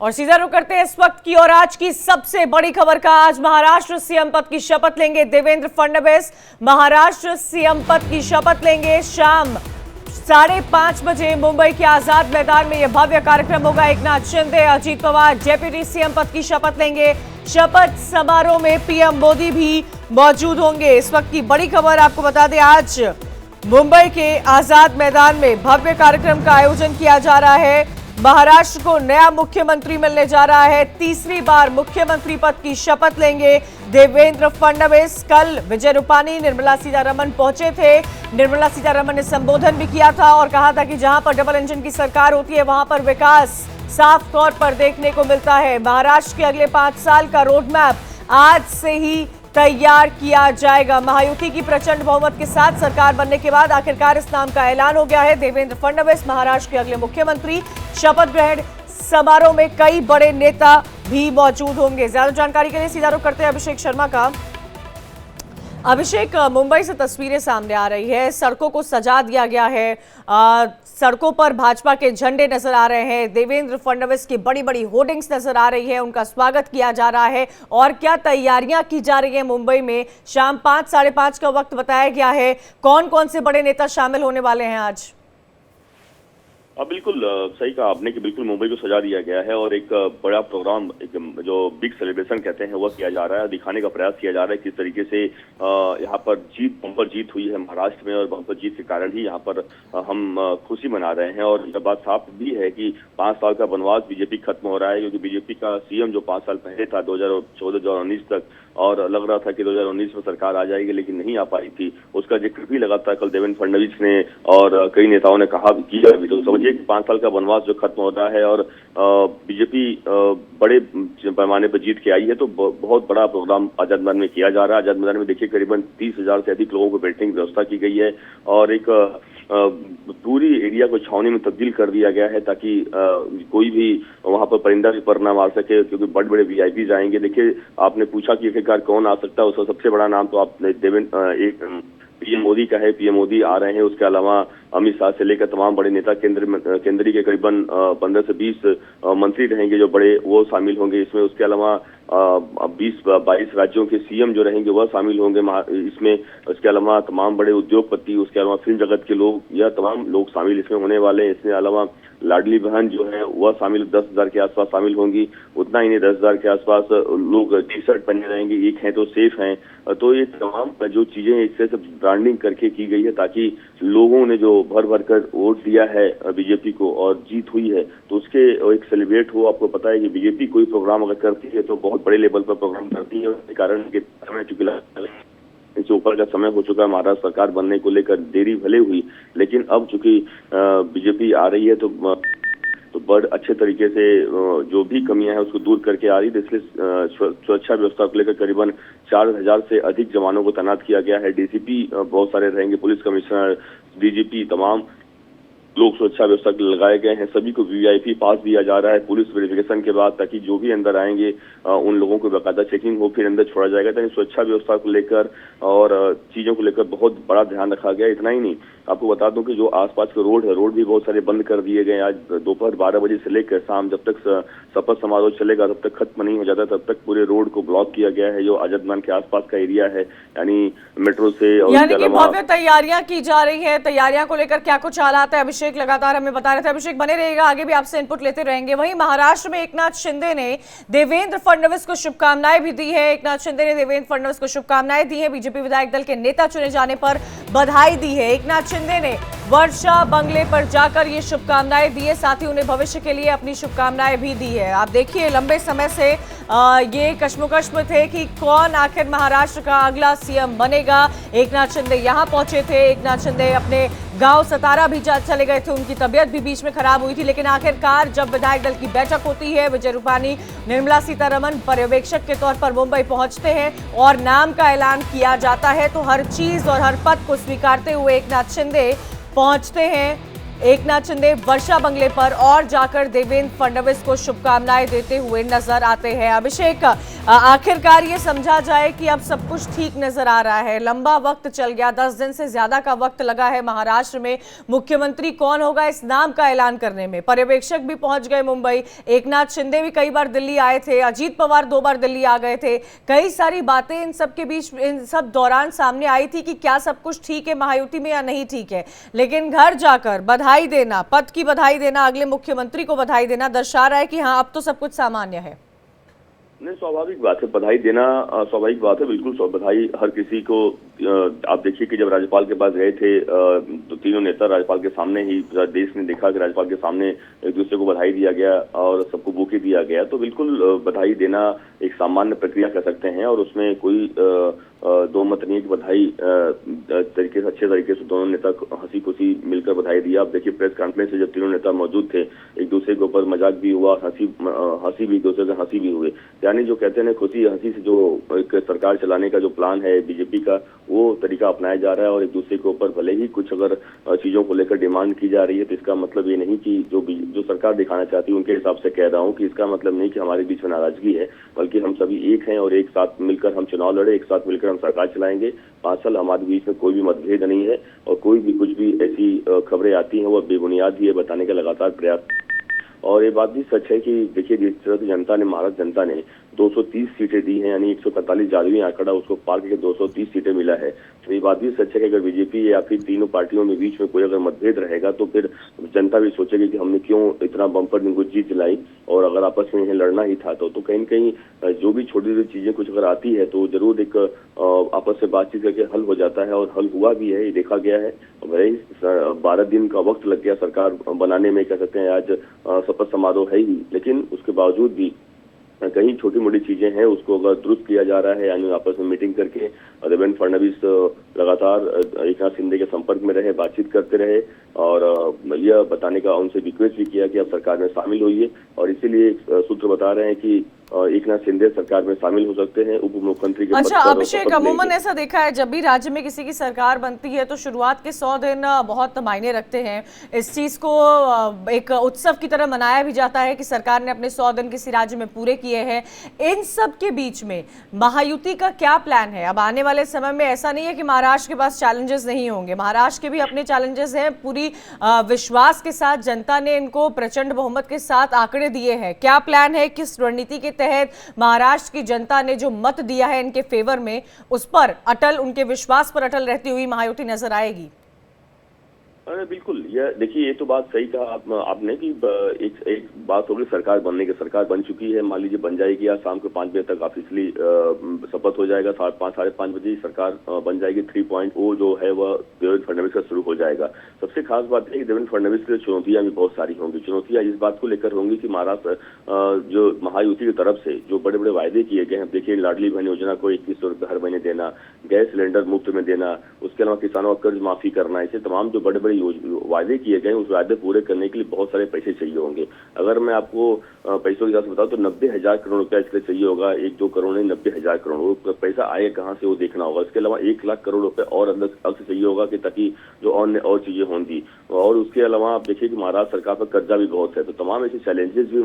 और सीधा रुख करते हैं इस वक्त की और आज की सबसे बड़ी खबर का। आज महाराष्ट्र सीएम पद की शपथ लेंगे देवेंद्र फडणवीस। महाराष्ट्र सीएम पद की शपथ लेंगे। शाम 5:30 बजे मुंबई के आजाद मैदान में यह भव्य कार्यक्रम होगा। एकनाथ शिंदे, अजीत पवार डेप्यूटी सीएम पद की शपथ लेंगे। शपथ समारोह में पीएम मोदी भी मौजूद होंगे। इस वक्त की बड़ी खबर आपको बता दें, आज मुंबई के आजाद मैदान में भव्य कार्यक्रम का आयोजन किया जा रहा है। महाराष्ट्र को नया मुख्यमंत्री मिलने जा रहा है। तीसरी बार मुख्यमंत्री पद की शपथ लेंगे देवेंद्र फडणवीस। कल विजय रूपानी, निर्मला सीतारमण पहुंचे थे। निर्मला सीतारमण ने संबोधन भी किया था और कहा था कि जहां पर डबल इंजन की सरकार होती है वहां पर विकास साफ तौर पर देखने को मिलता है। महाराष्ट्र के अगले 5 साल का रोड मैप आज से ही तैयार किया जाएगा। महायुति की प्रचंड बहुमत के साथ सरकार बनने के बाद आखिरकार इस नाम का ऐलान हो गया है। देवेंद्र फडणवीस महाराष्ट्र के अगले मुख्यमंत्री। शपथ ग्रहण समारोह में कई बड़े नेता भी मौजूद होंगे। ज्यादा जानकारी के लिए सीधा रुख करते हैं अभिषेक शर्मा का। अभिषेक, मुंबई से तस्वीरें सामने आ रही है। सड़कों को सजा दिया गया है। सड़कों पर भाजपा के झंडे नजर आ रहे हैं। देवेंद्र फडणवीस की बड़ी बड़ी होर्डिंग्स नजर आ रही है। उनका स्वागत किया जा रहा है। और क्या तैयारियां की जा रही है मुंबई में? शाम 5, 5:30 का वक्त बताया गया है। कौन कौन से बड़े नेता शामिल होने वाले हैं आज? बिल्कुल सही कहा आपने कि बिल्कुल मुंबई को सजा दिया गया है और एक बड़ा प्रोग्राम, एक जो बिग सेलिब्रेशन कहते हैं, वह किया जा रहा है। दिखाने का प्रयास किया जा रहा है किस तरीके से यहाँ पर बम्पर जीत हुई है महाराष्ट्र में और बम्पर जीत के कारण ही यहाँ पर हम खुशी मना रहे हैं। और यह बात साफ भी है कि 5 साल का वनवास बीजेपी खत्म हो रहा है, क्योंकि बीजेपी का सीएम जो 5 साल पहले था 2014-2019 तक, और लग रहा था कि 2019 में सरकार आ जाएगी लेकिन नहीं आ पाई थी, उसका जिक्र भी लगातार कल देवेंद्र फडणवीस ने और कई नेताओं ने कहा किया भी। तो समझिए कि 5 साल का वनवास जो खत्म हो रहा है और बीजेपी बड़े पैमाने पर जीत के आई है, तो बहुत बड़ा प्रोग्राम आजाद मैदान में किया जा रहा है। आजाद मैदान में देखिए करीबन 30,000 से अधिक लोगों को बैठने की व्यवस्था की गई है और एक पूरी एरिया को छावनी में तब्दील कर दिया गया है ताकि कोई भी वहां पर परिंदा भी पर ना मार सके, क्योंकि बड़े बड़े वीआईपी आएंगे। देखिए, आपने पूछा कि आखिरकार कौन आ सकता है, उसका सबसे बड़ा नाम तो आप पीएम मोदी का है। पीएम मोदी आ रहे हैं। उसके अलावा अमित शाह से लेकर तमाम बड़े नेता, केंद्रीय के करीबन 15 से 20 मंत्री रहेंगे जो बड़े, वो शामिल होंगे इसमें। उसके अलावा 20-22 राज्यों के सीएम जो रहेंगे वह शामिल होंगे इसमें। उसके अलावा तमाम बड़े उद्योगपति, उसके अलावा फिल्म जगत के लोग, यह तमाम लोग शामिल इसमें होने वाले हैं। इसके अलावा लाडली बहन जो है वह शामिल 10,000 के आसपास शामिल होंगी। उतना ही नहीं, 10,000 के आसपास लोग टी-शर्ट पहने रहेंगे। एक हैं तो सेफ हैं। तो ये तमाम जो चीजें इससे सब ब्रांडिंग करके की गई है ताकि लोगों ने जो भर भर कर वोट दिया है बीजेपी को और जीत हुई है तो उसके एक सेलिब्रेट हो। आपको पता है कि बीजेपी कोई प्रोग्राम अगर करती है तो बहुत बड़े लेवल पर प्रोग्राम करती है। उसके कारण इससे ऊपर का समय हो चुका है। महाराष्ट्र सरकार बनने को लेकर देरी भले हुई, लेकिन अब चूंकि बीजेपी आ रही है तो बड़ अच्छे तरीके से जो भी कमियां हैं उसको दूर करके आ रही है। इसलिए सुरक्षा व्यवस्था को लेकर करीबन 4,000 से अधिक जवानों को तैनात किया गया है। डीसीपी बहुत सारे रहेंगे, पुलिस कमिश्नर, डीजीपी, तमाम लोग सुरक्षा व्यवस्था के लगाए गए हैं। सभी को वीआईपी पास दिया जा रहा है पुलिस वेरिफिकेशन के बाद, ताकि जो भी अंदर आएंगे उन लोगों को बाकायदा चेकिंग हो, फिर अंदर छोड़ा जाएगा। ताकि सुरक्षा व्यवस्था को लेकर और चीजों को लेकर बहुत बड़ा ध्यान रखा गया। इतना ही नहीं, आपको बता दूं कि जो आसपास के रोड है, रोड भी बहुत सारे बंद कर दिए गए। आज दोपहर 12 बजे से लेकर शाम जब तक शपथ समारोह चलेगा तब तक खत्म नहीं हो जाता, तब तक पूरे रोड को ब्लॉक किया गया है जो आजाद मैदान के आसपास का एरिया है, यानी मेट्रो से। और यानी कि भव्य तैयारियां की जा रही है। तैयारियां को लेकर क्या कुछ हालात है? अभिषेक लगातार हमें बता रहे थे। अभिषेक बने रहिएगा, आगे भी आपसे इनपुट लेते रहेंगे। वहीं महाराष्ट्र में एकनाथ शिंदे ने देवेंद्र फडणवीस को शुभकामनाएं भी दी है। एकनाथ शिंदे ने देवेंद्र फडणवीस को शुभकामनाएं दी है। बीजेपी विधायक दल के नेता चुने जाने पर बधाई दी है। एकनाथ शिंदे ने वर्षा बंगले पर जाकर ये शुभकामनाएं दी है, साथ ही उन्हें भविष्य के लिए अपनी शुभकामनाएं भी दी है। आप देखिए, लंबे समय से ये कश्मकश में थे कि कौन आखिर महाराष्ट्र का अगला सीएम बनेगा। एकनाथ शिंदे यहां पहुंचे थे। एकनाथ शिंदे अपने गांव सतारा भी चले गए थे। उनकी तबीयत भी बीच में खराब हुई थी, लेकिन आखिरकार जब विधायक दल की बैठक होती है, विजय रूपानी, निर्मला सीतारमण पर्यवेक्षक के तौर पर मुंबई पहुंचते हैं और नाम का ऐलान किया जाता है, तो हर चीज और हर पद को स्वीकारते हुए एकनाथ शिंदे पहुंचते हैं एकनाथ शिंदे वर्षा बंगले पर और जाकर देवेंद्र फडणवीस को शुभकामनाएं देते हुए नजर आते हैं। अभिषेक, आखिरकार ये समझा जाए कि अब सब कुछ ठीक नजर आ रहा है। लंबा वक्त चल गया, 10 दिन से ज्यादा का वक्त लगा है महाराष्ट्र में मुख्यमंत्री कौन होगा इस नाम का ऐलान करने में। पर्यवेक्षक भी पहुंच गए मुंबई, एकनाथ शिंदे भी कई बार दिल्ली आए थे, अजीत पवार 2 बार दिल्ली आ गए थे। कई सारी बातें इन सब के बीच, इन सब दौरान सामने आई थी कि क्या सब कुछ ठीक है महायुति में या नहीं ठीक है। लेकिन घर जाकर बधाई देना, पद की बधाई देना, अगले मुख्यमंत्री को बधाई देना दर्शा रहा है कि हाँ अब तो सब कुछ सामान्य है। नहीं, स्वाभाविक बात है, बधाई देना स्वाभाविक बात है, बिल्कुल बधाई हर किसी को। आप देखिए कि जब राज्यपाल के पास गए थे तो तीनों नेता राज्यपाल के सामने ही, देश ने देखा कि राज्यपाल के सामने एक दूसरे को बधाई दिया गया और सबको बुके दिया गया, तो बिल्कुल बधाई देना एक सामान्य प्रक्रिया कह सकते हैं और उसमें कोई दो मत नहीं है कि बधाई तरीके से, अच्छे तरीके से दोनों नेता हंसी खुशी मिलकर बधाई दिया। आप देखिए प्रेस कॉन्फ्रेंस में जब तीनों नेता मौजूद थे, एक दूसरे के ऊपर मजाक भी हुआ, हंसी भी, एक दूसरे से हंसी भी हुए। यानी जो कहते हैं खुशी हंसी से जो एक सरकार चलाने का जो प्लान है बीजेपी का, वो तरीका अपनाया जा रहा है। और एक दूसरे के ऊपर भले ही कुछ अगर चीजों को लेकर डिमांड की जा रही है तो इसका मतलब ये नहीं कि जो सरकार दिखाना चाहती है उनके हिसाब से कह रहा हूँ कि इसका मतलब नहीं कि हमारे बीच में नाराजगी है, बल्कि हम सभी एक हैं और एक साथ मिलकर हम चुनाव लड़े, एक साथ मिलकर हम सरकार चलाएंगे। 5 साल हमारे बीच में कोई भी मतभेद नहीं है और कोई भी कुछ भी ऐसी खबरें आती हैं वो बेबुनियाद ही है बताने का लगातार प्रयास। और ये बात भी सच है कि देखिए जिस तरह से जनता ने, महाराष्ट्र जनता ने 230 सीटें दी हैं, यानी 145 जादुई आंकड़ा उसको पार करके 230 सीटें मिला है। तो ये बात भी सच है कि अगर बीजेपी या फिर तीनों पार्टियों में बीच में कोई अगर मतभेद रहेगा तो फिर जनता भी सोचेगी कि हमने क्यों इतना बम्पर इनको जीत दिलाई, और अगर आपस में इन्हें लड़ना ही था तो कहीं न कहीं जो भी छोटी छोटी चीजें कुछ अगर आती है तो जरूर एक आपस में बातचीत करके हल हो जाता है और हल हुआ भी है, ये देखा गया है। भले ही 12 दिन का वक्त लग गया सरकार बनाने में, कह सकते हैं आज शपथ समारोह है ही, लेकिन उसके बावजूद भी कहीं छोटी मोटी चीजें हैं उसको अगर दुरुस्त किया जा रहा है, यानी आपस में मीटिंग करके देवेंद्र फडणवीस लगातार एकनाथ शिंदे के संपर्क में रहे, बातचीत करते रहे और यह बताने का उनसे रिक्वेस्ट भी किया कि आप सरकार में शामिल होइए। और इसीलिए सूत्र बता रहे हैं कि एकनाथ शिंदे सरकार में शामिल हो सकते हैं उप मुख्यमंत्री के। अच्छा अभिषेक, अमूमन ऐसा देखा है जब भी राज्य में किसी की सरकार बनती है तो शुरुआत के 100 दिन बहुत मायने रखते हैं। इस चीज को एक उत्सव की तरह मनाया भी जाता है कि सरकार ने अपने 100 दिन किसी राज्य में पूरे किए हैं। इन सब के बीच में महायुति का क्या प्लान है? अब आने वाले समय में ऐसा नहीं है कि महाराष्ट्र के पास चैलेंजेस नहीं होंगे, महाराष्ट्र के भी अपने चैलेंजेस हैं। पूरी विश्वास के साथ जनता ने इनको प्रचंड बहुमत के साथ आंकड़े दिए हैं। क्या प्लान है, किस रणनीति के तहत महाराष्ट्र की जनता ने जो मत दिया है इनके फेवर में, उस पर अटल, उनके विश्वास पर अटल रहती हुई महायुति नजर आएगी? अरे बिल्कुल, यह देखिए ये तो बात सही कहा आपने कि एक बात होगी सरकार बनने की। सरकार बन चुकी है, मान लीजिए बन जाएगी, आज शाम को 5 बजे तक ऑफिशियली शपथ हो जाएगा, 5:30 साढ़े 5 बजे सरकार बन जाएगी। 3.0 जो है वह देवेंद्र फडणवीस का शुरू हो जाएगा। सबसे खास बात है कि देवेंद्र फडणवीस के लिए चुनौतियां भी बहुत सारी होंगी। चुनौतियां इस बात को लेकर होंगी कि महाराष्ट्र जो महायुति की तरफ से जो बड़े बड़े वायदे किए गए हैं, देखिए लाडली बहन योजना को 2100 रुपये हर महीने देना, गैस सिलेंडर मुफ्त में देना, उसके अलावा किसानों का कर्ज माफी करना, ऐसे तमाम जो बड़े बड़े वायदे किए गए उस वायदे पूरे करने के लिए बहुत सारे पैसे चाहिए होंगे। अगर मैं आपको पैसों की बात बताऊं तो 90,000 करोड़ रुपया इसके लिए चाहिए होगा। 1-2 करोड़ नहीं, 90,000 करोड़। वो पैसा आएगा कहाँ से वो देखना होगा। इसके अलावा 1 लाख करोड़ रुपए और अलग से चाहिए होगा कि ताकि जो और चीजें होंगी। और उसके अलावा आप देखिए कि महाराष्ट्र सरकार पर कर्जा भी बहुत है, तो तमाम ऐसे चैलेंजेस भी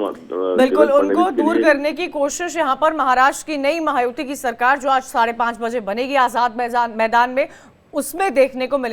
बिल्कुल उनको दूर करने की कोशिश यहाँ पर महाराष्ट्र की नई महायुति की सरकार जो आज 5:30 बजे बनेगी आजाद मैदान में, उसमें देखने को मिले।